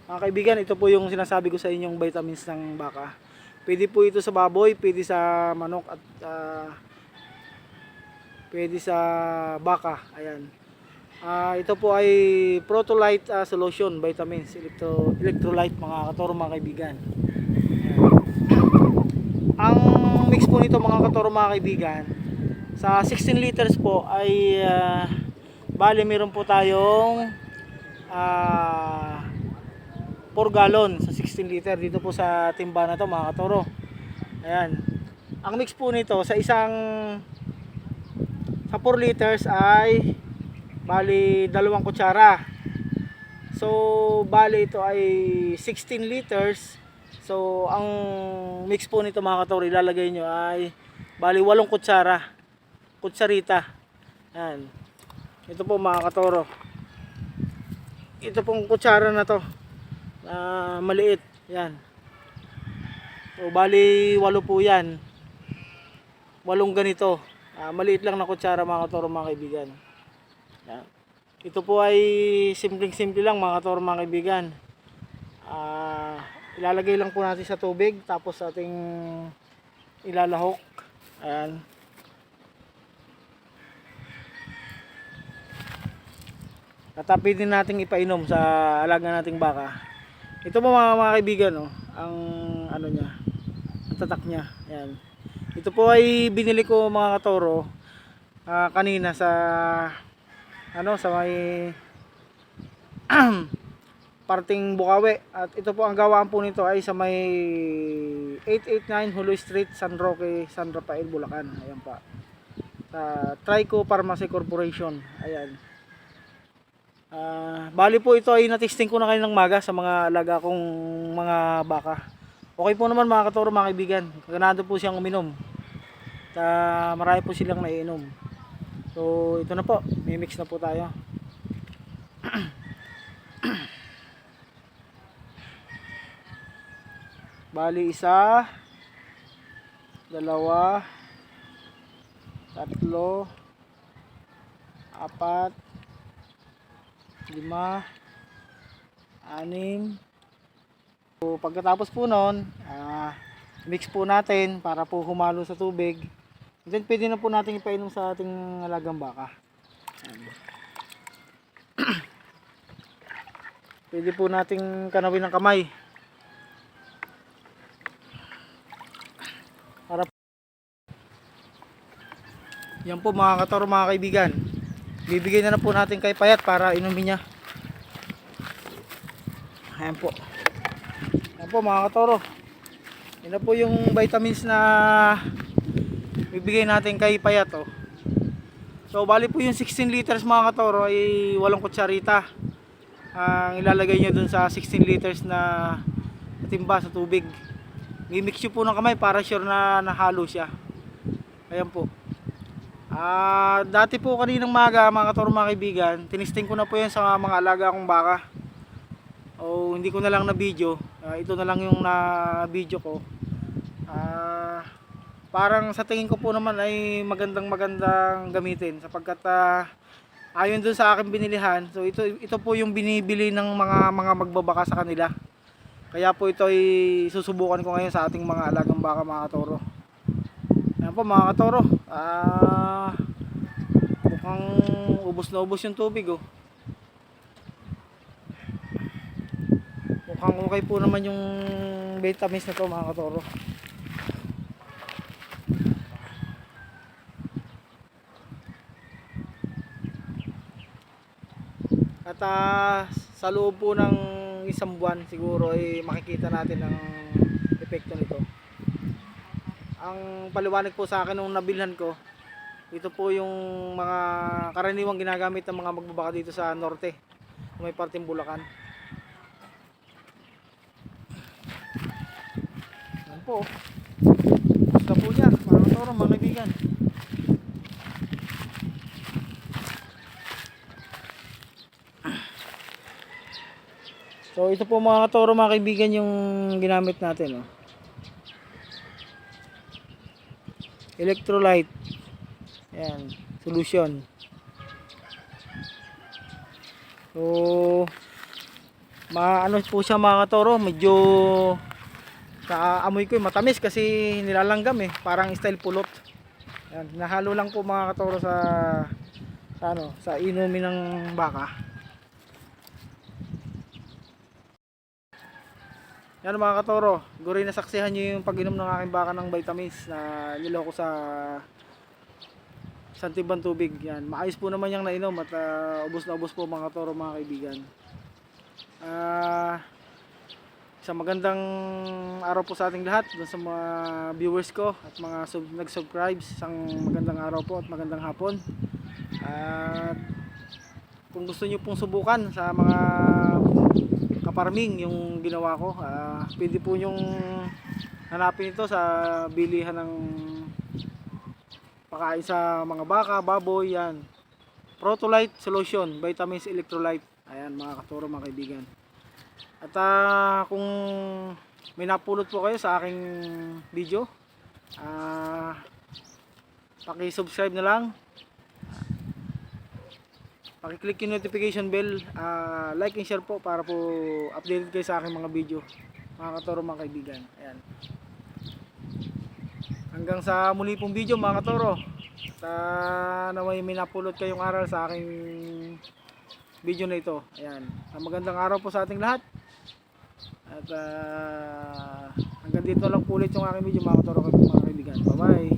Mga kaibigan, ito po yung sinasabi ko sa inyong vitamins ng baka. Pwede po ito sa baboy, pwede sa manok at pwede sa baka. Ayan. Ito po ay Protolyte solution vitamins, electrolyte mga katoro mga kaibigan. Ang mix po nito mga katoro mga kaibigan, sa 16 liters po ay bali meron po tayong 4 gallon sa 16 liter dito po sa timba na to mga katoro. Ayan. Ang mix po nito sa 4 liters ay bali 2 kutsara. So bali ito ay 16 liters. So ang mix po nito mga katoro ilalagay nyo ay bali 8 kutsara. Kutsarita. Ayan. Ito po mga katoro. Ito pong kutsara na to. Maliit. Yan. So bali 8 po yan. 8 ganito. Maliit lang na kutsara mga katoro mga kaibigan. Yan. Ito po ay simpleng-simple lang mga katoro mga kaibigan. Ilalagay lang po natin sa tubig tapos ating ilalahok. Ayan. Tatapi din natin ipainom sa alaga nating baka. Ito po mga kaibigan, oh, ang ano niya, ang tatak niya. Ayan. Ito po ay binili ko mga katoro kanina sa sa may parting Bukawi. At ito po ang gawaan po nito ay sa may 889 Huloy Street, San Roque, San Rafael, Bulacan. Ayan pa. Trico Pharmacy Corporation. Ayan. Bali po ito ay natesting ko na kayo ng maga sa mga alaga kong mga baka. Okay po naman mga katoro mga kaibigan. Ganado po siyang uminom. Marami po silang naiinom. So ito na po, may mix na po tayo. Bali 1, 2, 3, 4, 5, 6. So, pagkatapos po nun, mix po natin para po humalo sa tubig. And then pwede na po natin ipainom sa ating alagang baka. Pwede po nating kanawin ng kamay. Yan po mga katoro mga kaibigan. Bibigay na po natin kay Payat para inumin niya. Ayan po. Ayan po mga katoro. Yan na po yung vitamins na bibigay natin kay Payat, oh. So bali po yung 16 liters mga katoro ay 8 kutsarita ang ilalagay nyo dun sa 16 liters na timba sa tubig. I-mix nyo po ng kamay para sure na nahalo siya. Ayan po. Dati po kaninang maga mga katoro mga kaibigan, tinisting ko na po yan sa mga alaga kong baka. Hindi ko na lang na video. Ito na lang yung na video ko. Parang sa tingin ko po naman ay magandang gamitin sapagkat ayon dun sa aking binilihan. So ito po yung binibili ng mga magbabaka sa kanila. Kaya po ito ay susubukan ko ngayon sa ating mga alagang baka mga katoro. Ayan po mga katoro. Mukhang ubos na ubos yung tubig, oh. Mukhang okay po naman yung vitamins na to mga katoro. At sa loob po ng isang buwan siguro ay makikita natin ang epekto nito. Ang paliwanag po sa akin nung nabilhan ko, ito po yung mga karaniwang ginagamit ng mga magbabaka dito sa norte, may parting Bulacan. Yan po. Gusto po niya mga katoro mga kaibigan. So ito po mga katoro mga kaibigan yung ginamit natin, oh. Electrolyte. Ayan, solution. So Maano po siya mga katoro, medyo naamoy ko matamis kasi nilalanggam parang style pulot. Yan, nahalo lang po mga katoro sa inumin ng baka. Yan mga katoro, guri nasaksihan nyo yung pag-inom ng aking baka ng vitamins na niloko sa santibang tubig. Yan, maayos po naman yung nainom at ubos na ubos po mga katoro mga kaibigan. Sa magandang araw po sa ating lahat, dun sa mga viewers ko at mga nag-subscribe, isang magandang araw po at magandang hapon. At kung gusto nyo pong subukan sa mga kaparming yung ginawa ko, pwede po nyong hanapin ito sa bilihan ng pakain sa mga baka, baboy, yan. Protolite Solution, Vitamins Electrolyte. Ayan mga katuro mga kaibigan. At kung may napulot po kayo sa aking video, paki-subscribe na lang, paki-click yung notification bell, like and share po para po updated kayo sa aking mga video mga katoro mga kaibigan. Ayan. Hanggang sa muli pong video mga katoro, naway may napulot kayong aral sa aking video na ito. Ayan. Magandang araw po sa ating lahat. At hanggang dito lang po ulit yung aking video mga katoro mga kaibigan. Bye bye.